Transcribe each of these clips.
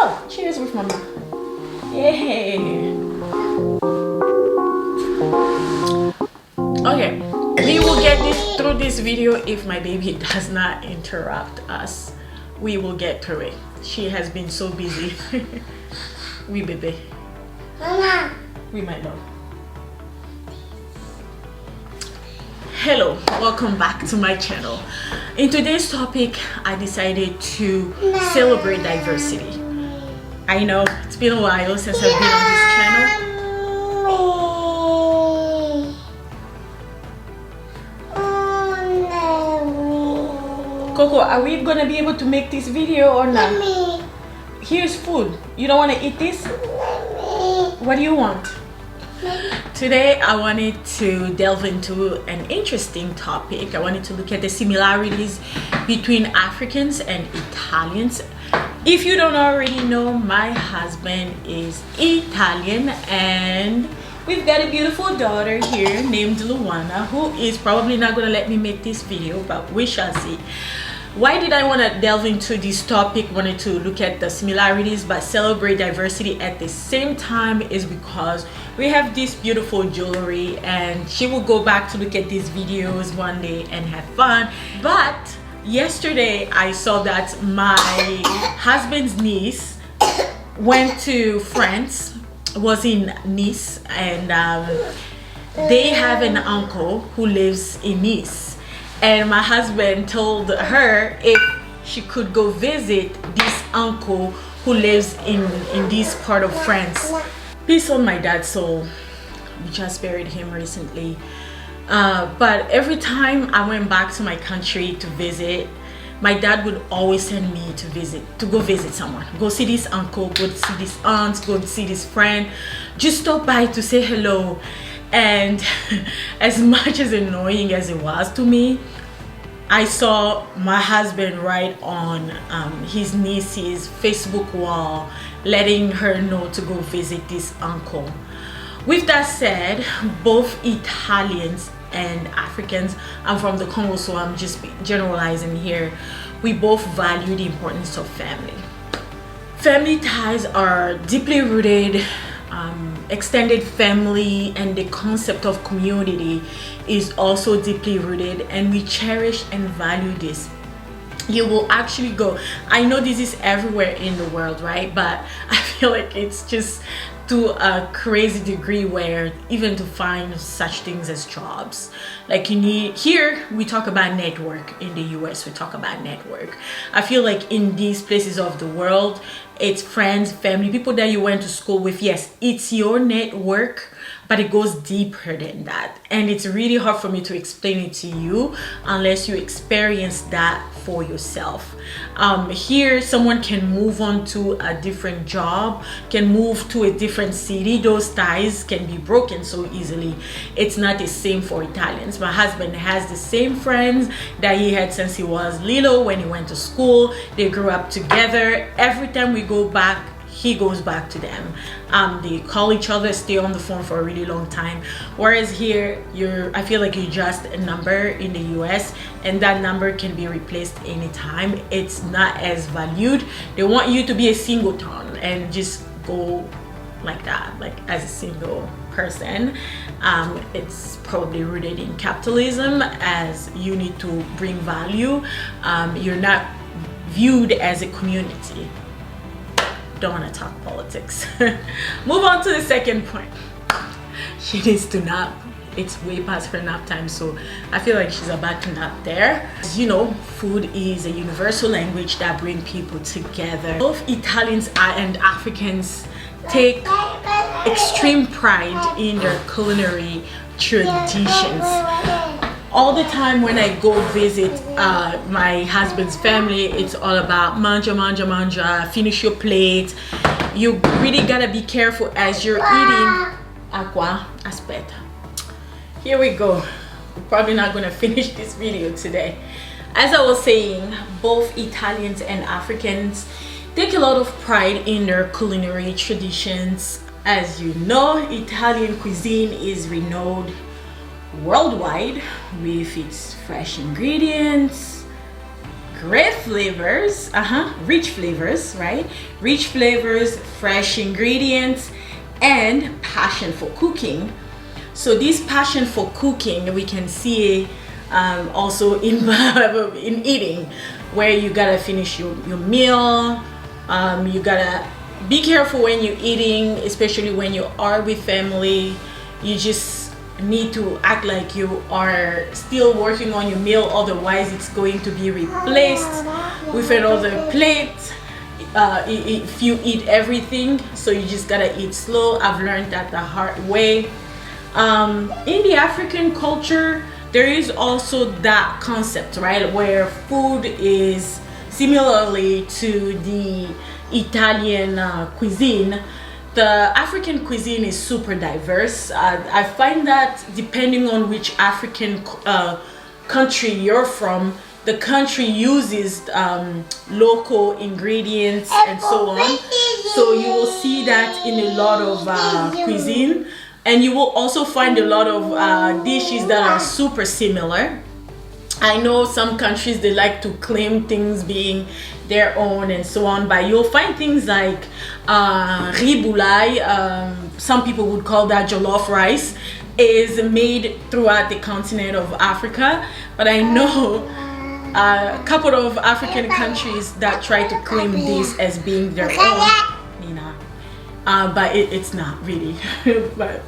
Oh, cheers with mama. Yay. Okay, we will get through this video if my baby does not interrupt us. We will get through it. She has been so busy. We baby. Mama. We might know. Hello, welcome back to my channel. In today's topic, I decided to celebrate diversity. I know it's been a while since I've been on this channel. Coco, are we gonna be able to make this video or not? Here's food. You don't want to eat this? What do you want? Today I wanted to delve into an interesting topic. I wanted to look at the similarities between Africans and Italians. If you don't already know, my husband is Italian and we've got a beautiful daughter here named Luana, who is probably not going to let me make this video, but we shall see. Why did I want to delve into this topic? Wanted to look at the similarities but celebrate diversity at the same time is because we have this beautiful jewelry and she will go back to look at these videos one day and have fun. But yesterday I saw that my husband's niece went to France, was in Nice, and they have an uncle who lives in Nice. And my husband told her if she could go visit this uncle who lives in this part of France. Peace on my dad's soul. We just buried him recently. But every time I went back to my country to visit, my dad would always send me to go visit someone. Go see this uncle, go see this aunt, go see this friend. Just stop by to say hello. And as much as annoying as it was to me, I saw my husband write on his niece's Facebook wall letting her know to go visit this uncle. With that said, both Italians and Africans, I'm from the Congo, so I'm just generalizing here, we both value the importance of family. Family ties are deeply rooted. Extended family and the concept of community is also deeply rooted, and we cherish and value this. You will actually go, I know this is everywhere in the world, right? But I feel like it's just to a crazy degree where even to find such things as jobs, like you need, here we talk about network, in the US we talk about network. I feel like in these places of the world, it's friends, family, people that you went to school with. Yes, it's your network, but it goes deeper than that, and it's really hard for me to explain it to you unless you experience that for yourself. Here someone can move on to a different job, can move to a different city. Those ties can be broken so easily. It's not the same for Italians. My husband has the same friends that he had since he was little, when he went to school. They grew up together. Every time we go back, he goes back to them. They call each other, stay on the phone for a really long time. Whereas here, I feel like you're just a number in the US, and that number can be replaced anytime. It's not as valued. They want you to be a singleton and just go like that, like as a single person. It's probably rooted in capitalism, as you need to bring value. You're not viewed as a community. Don't want to talk politics. Move on to the second point. She needs to nap. It's way past her nap time, so I feel like she's about to nap there. You know, food is a universal language that brings people together. Both Italians and Africans take extreme pride in their culinary traditions. All the time when I go visit my husband's family, it's all about manja, manja, manja, finish your plate. You really gotta be careful as you're eating. Aqua, aspetta. Here we go. We're probably not gonna finish this video today. As I was saying, both Italians and Africans take a lot of pride in their culinary traditions. As you know, Italian cuisine is renowned worldwide with its fresh ingredients, great flavors, rich flavors, right? Rich flavors, fresh ingredients, and passion for cooking. So this passion for cooking, we can see also in in eating, where you gotta finish your meal. You gotta be careful when you're eating, especially when you are with family. You just need to act like you are still working on your meal, otherwise it's going to be replaced with another plate if you eat everything. So you just gotta eat slow. I've learned that the hard way. In the African culture, there is also that concept, right, where food is similarly to the Italian cuisine. The African cuisine is super diverse. I find that depending on which African country you're from, the country uses local ingredients and so on. So you will see that in a lot of cuisine, and you will also find a lot of dishes that are super similar. I know some countries, they like to claim things being their own and so on, but you'll find things like riboulai, some people would call that jollof rice, is made throughout the continent of Africa. But I know a couple of African countries that try to claim this as being their own, you know, but it's not really. But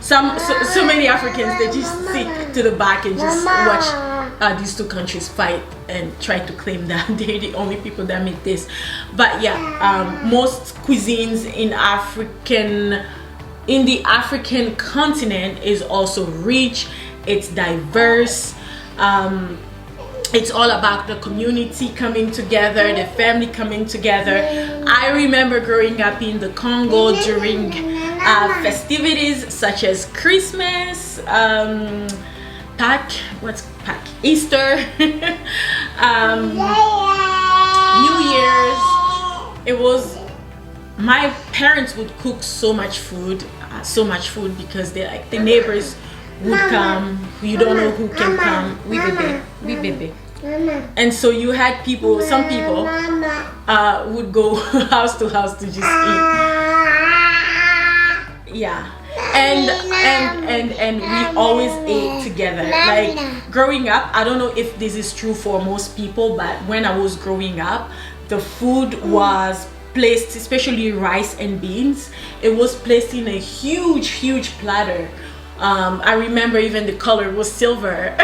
so many Africans, they just sit to the back and just watch these two countries fight and try to claim that they're the only people that make this. But yeah, most cuisines in the African continent is also rich. It's diverse. It's all about the community coming together, the family coming together. I remember growing up in the Congo during festivities such as Christmas, Easter, New Year's. It was, my parents would cook so much food because they like the neighbors would come. You don't know who can come. We baby. And so you had people, some people would go house to house to just eat. Yeah. And we always ate together. Like growing up, I don't know if this is true for most people, but when I was growing up, the food was placed, especially rice and beans, it was placed in a huge platter. I remember even the color was silver.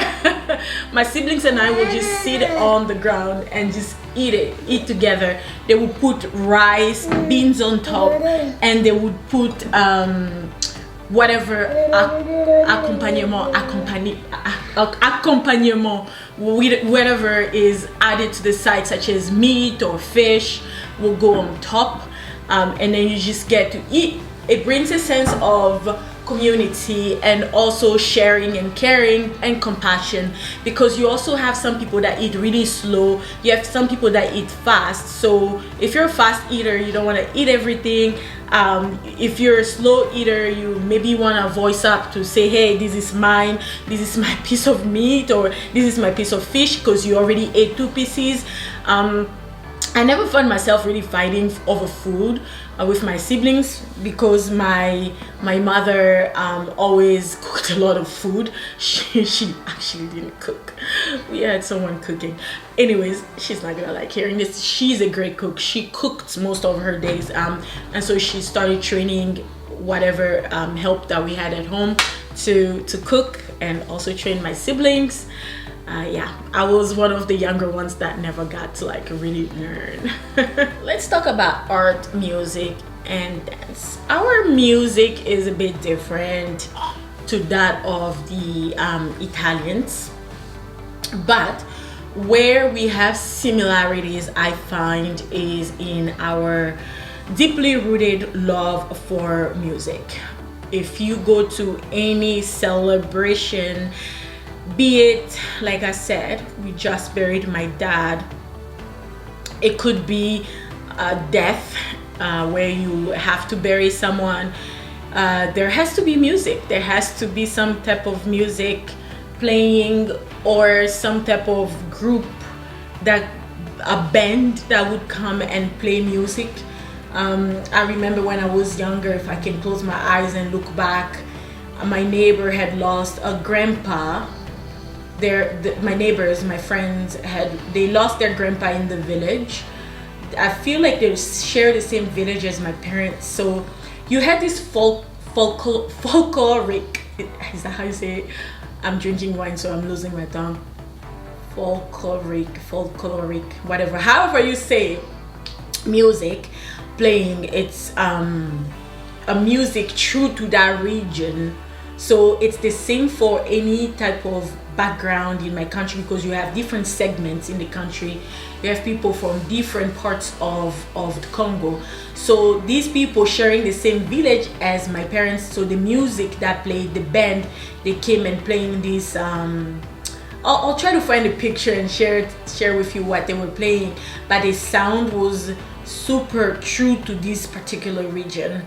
My siblings and I would just sit on the ground and just eat together. They would put rice, beans on top, and they would put whatever accompaniment, whatever is added to the side, such as meat or fish, will go on top, and then you just get to eat. It brings a sense of community and also sharing and caring and compassion, because you also have some people that eat really slow. You have some people that eat fast. So if you're a fast eater, you don't want to eat everything. If you're a slow eater, you maybe want to voice up to say, hey, this is mine, this is my piece of meat, or this is my piece of fish, because you already ate 2 pieces. I never found myself really fighting over food with my siblings, because my mother always cooked a lot of food. She actually didn't cook. We had someone cooking. Anyways, she's not gonna like hearing this. She's a great cook. She cooked most of her days, and so she started training whatever help that we had at home to cook, and also train my siblings. Yeah, I was one of the younger ones that never got to like really learn. Let's talk about art, music, and dance. Our music is a bit different to that of the Italians, but where we have similarities, I find, is in our deeply rooted love for music. If you go to any celebration, be it, like I said, we just buried my dad, it could be a death where you have to bury someone, there has to be music. There has to be some type of music playing, or some type of group that a band that would come and play music. I remember when I was younger, if I can close my eyes and look back, my neighbor had lost a grandpa. My neighbors, my friends, they lost their grandpa in the village. I feel like they share the same village as my parents, so you had this folkloric, is that how you say it? I'm drinking wine, so I'm losing my tongue. Folkloric, whatever, however you say it, music playing. It's a music true to that region, so it's the same for any type of background in my country, because you have different segments in the country. You have people from different parts of the Congo, so these people sharing the same village as my parents. So the music that played, the band, they came and playing this I'll try to find a picture and share with you what they were playing, but the sound was super true to this particular region.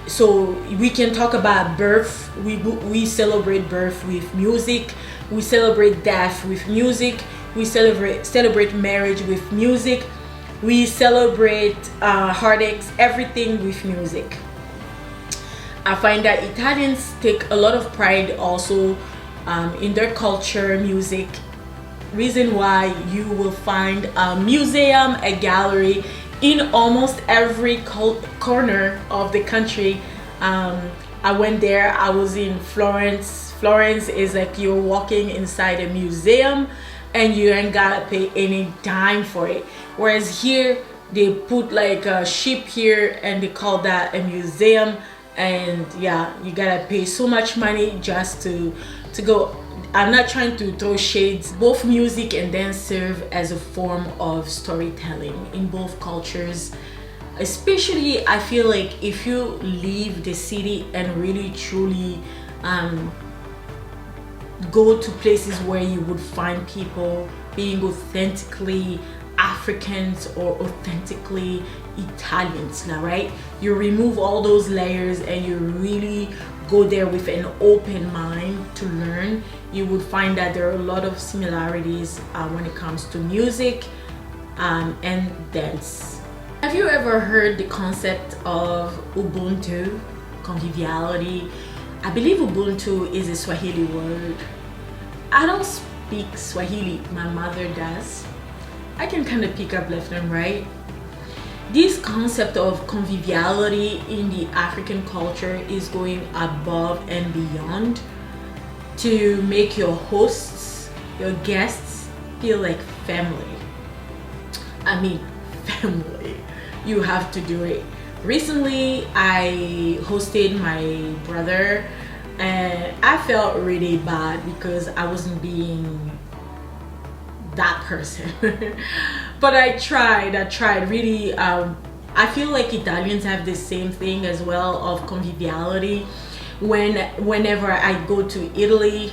So we can talk about birth. We celebrate birth with music. We celebrate death with music. We celebrate marriage with music. We celebrate heartaches, everything with music. I find that Italians take a lot of pride also in their culture, music. Reason why you will find a museum, a gallery in almost every corner of the country. I went there, I was in Florence. Florence is like you're walking inside a museum and you ain't gotta pay any dime for it. Whereas here, they put like a ship here and they call that a museum, and yeah, you gotta pay so much money just to go. I'm not trying to throw shades. Both music and dance serve as a form of storytelling in both cultures. Especially, I feel like if you leave the city and really truly go to places where you would find people being authentically Africans or authentically Italians, right? You remove all those layers and you really go there with an open mind to learn. You would find that there are a lot of similarities when it comes to music and dance. Have you ever heard the concept of Ubuntu, conviviality? I believe Ubuntu is a Swahili word. I don't speak Swahili, my mother does. I can kind of pick up left and right. This concept of conviviality in the African culture is going above and beyond to make your hosts, your guests, feel like family. I mean, family. You have to do it. Recently, I hosted my brother and I felt really bad because I wasn't being that person. But I tried really. I feel like Italians have the same thing as well of conviviality. Whenever I go to Italy,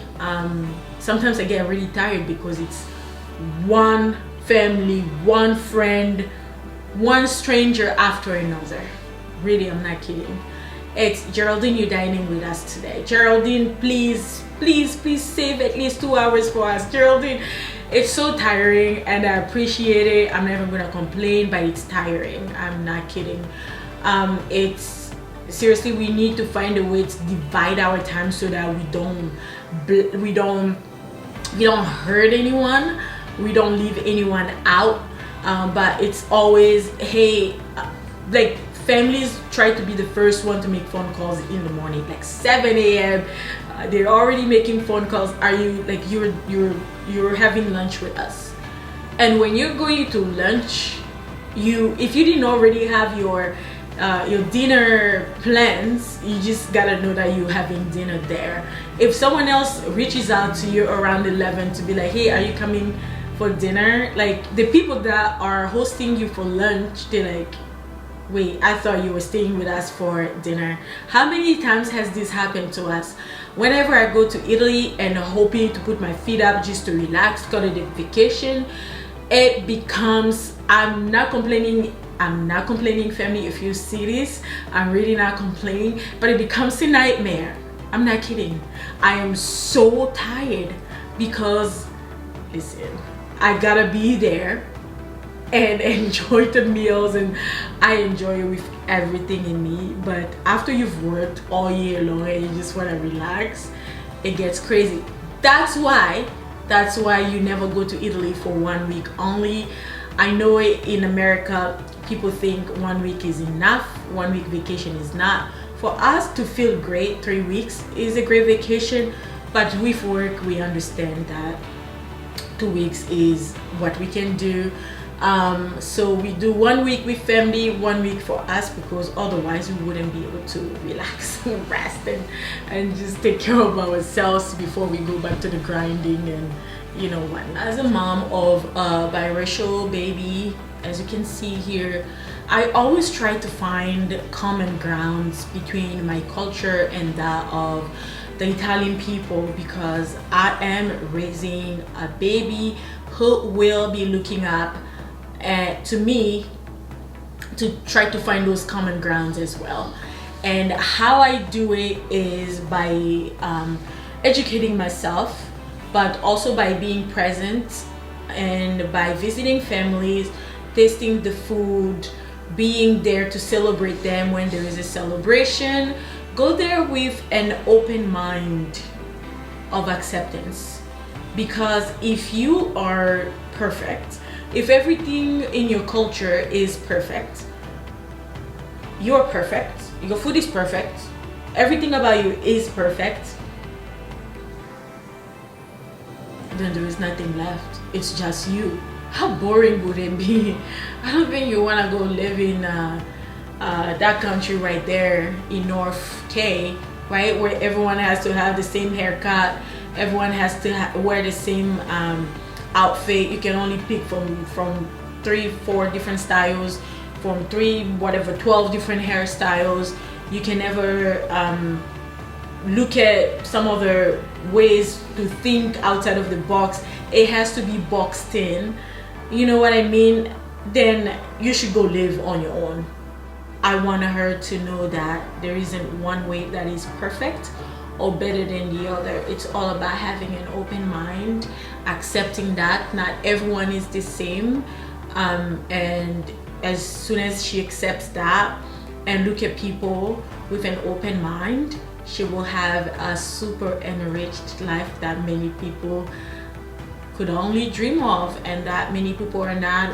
sometimes I get really tired because it's one family, one friend, one stranger after another. Really, I'm not kidding. It's Geraldine, you're dining with us today. Geraldine, please save at least 2 hours for us. Geraldine, it's so tiring and I appreciate it. I'm never gonna complain, but it's tiring. I'm not kidding. It's seriously, we need to find a way to divide our time so that we don't hurt anyone, we don't leave anyone out. But it's always, hey, like families try to be the first one to make phone calls in the morning, like 7 a.m. They're already making phone calls. Are you like you're having lunch with us? And when you're going to lunch, if you didn't already have your dinner plans, you just gotta know that you're having dinner there. If someone else reaches out to you around 11 to be like, hey, are you coming for dinner? Like the people that are hosting you for lunch, they're like, wait, I thought you were staying with us for dinner. How many times has this happened to us? Whenever I go to Italy and hoping to put my feet up just to relax, go to the vacation, it becomes, I'm not complaining family, if you see this, I'm really not complaining, but it becomes a nightmare. I'm not kidding. I am so tired because, listen, I gotta be there and enjoy the meals, and I enjoy it with everything in me. But after you've worked all year long and you just want to relax, it gets crazy. That's why you never go to Italy for 1 week only. I know in America people think 1 week is enough, 1 week vacation is not. For us to feel great, 3 weeks is a great vacation, but with work we understand that 2 weeks is what we can do. So we do 1 week with family, 1 week for us, because otherwise we wouldn't be able to relax and rest and just take care of ourselves before we go back to the grinding and you know what. As a mom of a biracial baby, as you can see here, I always try to find common grounds between my culture and that of the Italian people, because I am raising a baby who will be looking up to me to try to find those common grounds as well. And how I do it is by educating myself, but also by being present and by visiting families, tasting the food, being there to celebrate them when there is a celebration. Go there with an open mind of acceptance, because if you are perfect, if everything in your culture is perfect, you're perfect, your food is perfect, everything about you is perfect, then there is nothing left. It's just you. How boring would it be? I don't think you want to go live in that country right there in North K, right, where everyone has to have the same haircut, everyone has to wear the same outfit. You can only pick from 3-4 different styles, from 12 different hairstyles. You can never look at some other ways to think outside of the box. It has to be boxed in, you know what I mean? Then you should go live on your own. I want her to know that there isn't one way that is perfect or better than the other. It's all about having an open mind, accepting that not everyone is the same, and as soon as she accepts that and look at people with an open mind, she will have a super enriched life that many people could only dream of, and that many people are not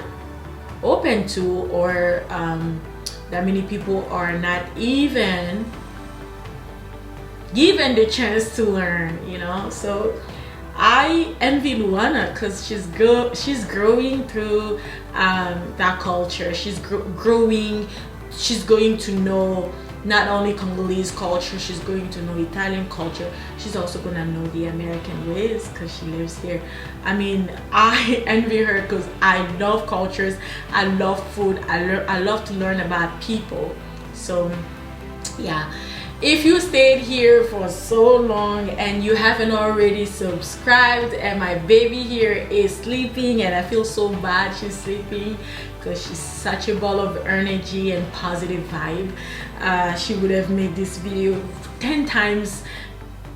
open to, or that many people are not even given the chance to learn, you know. So I envy Luana, because she's growing through that culture. She's growing. She's going to know not only Congolese culture, she's going to know Italian culture. She's also going to know the American ways because she lives here. I mean, I envy her because I love cultures, I love food, I love to learn about people. So yeah, if you stayed here for so long and you haven't already subscribed, and my baby here is sleeping and I feel so bad she's sleeping because she's such a ball of energy and positive vibe, she would have made this video 10 times,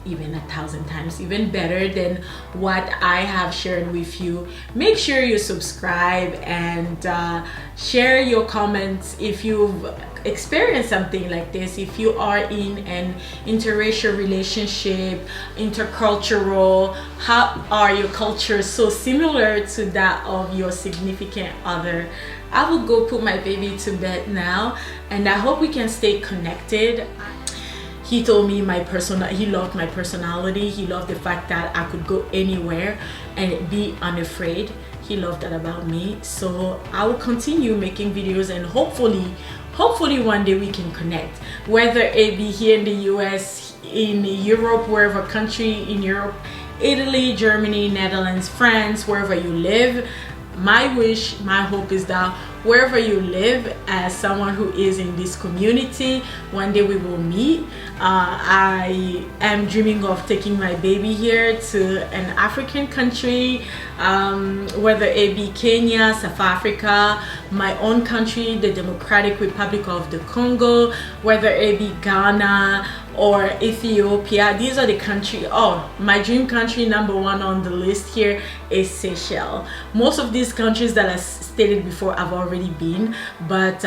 even 1,000 times, even better than what I have shared with you. Make sure you subscribe and share your comments if you've experienced something like this. If you are in an interracial relationship, intercultural, how are your cultures so similar to that of your significant other? I will go put my baby to bed now, and I hope we can stay connected. He told me he loved my personality. He loved the fact that I could go anywhere and be unafraid. He loved that about me. So I will continue making videos, and hopefully one day we can connect, whether it be here in the US, in Europe, wherever country in Europe, Italy, Germany, Netherlands, France, wherever you live. My wish, my hope is that wherever you live, as someone who is in this community, one day we will meet. I am dreaming of taking my baby here to an African country, whether it be Kenya, South Africa, my own country, the Democratic Republic of the Congo, whether it be Ghana or Ethiopia. These are the country. Oh, my dream country #1 on the list here is Seychelles. Most of these countries that I stated before I've already been, but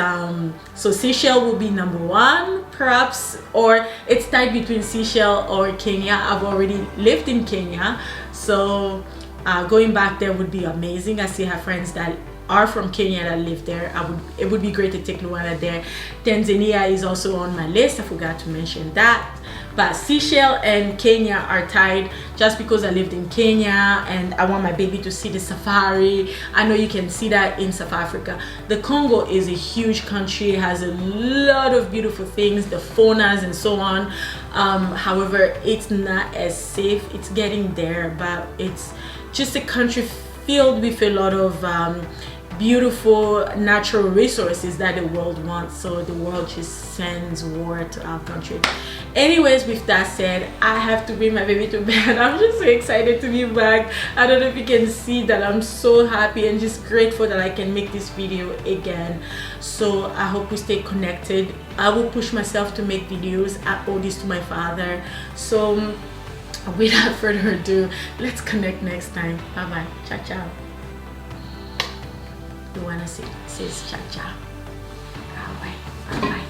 so Seychelles will be #1 perhaps, or it's tied between Seychelles or Kenya. I've already lived in Kenya, so going back there would be amazing. I still have friends that are from Kenya that live there. It would be great to take Luana there. Tanzania is also on my list. I forgot to mention that. But Seychelles and Kenya are tied just because I lived in Kenya and I want my baby to see the safari. I know you can see that in South Africa. The Congo is a huge country. It has a lot of beautiful things, the faunas and so on. However, it's not as safe. It's getting there, but it's just a country filled with a lot of beautiful natural resources that the world wants, so the world just sends war to our country. Anyways, with that said, I have to bring my baby to bed. I'm just so excited to be back. I don't know if you can see that I'm so happy and just grateful that I can make this video again. So I hope we stay connected. I will push myself to make videos. I owe this to my father. So without further ado, let's connect next time. Bye bye. Ciao ciao. You wanna say ciao ciao. Bye bye. Bye bye.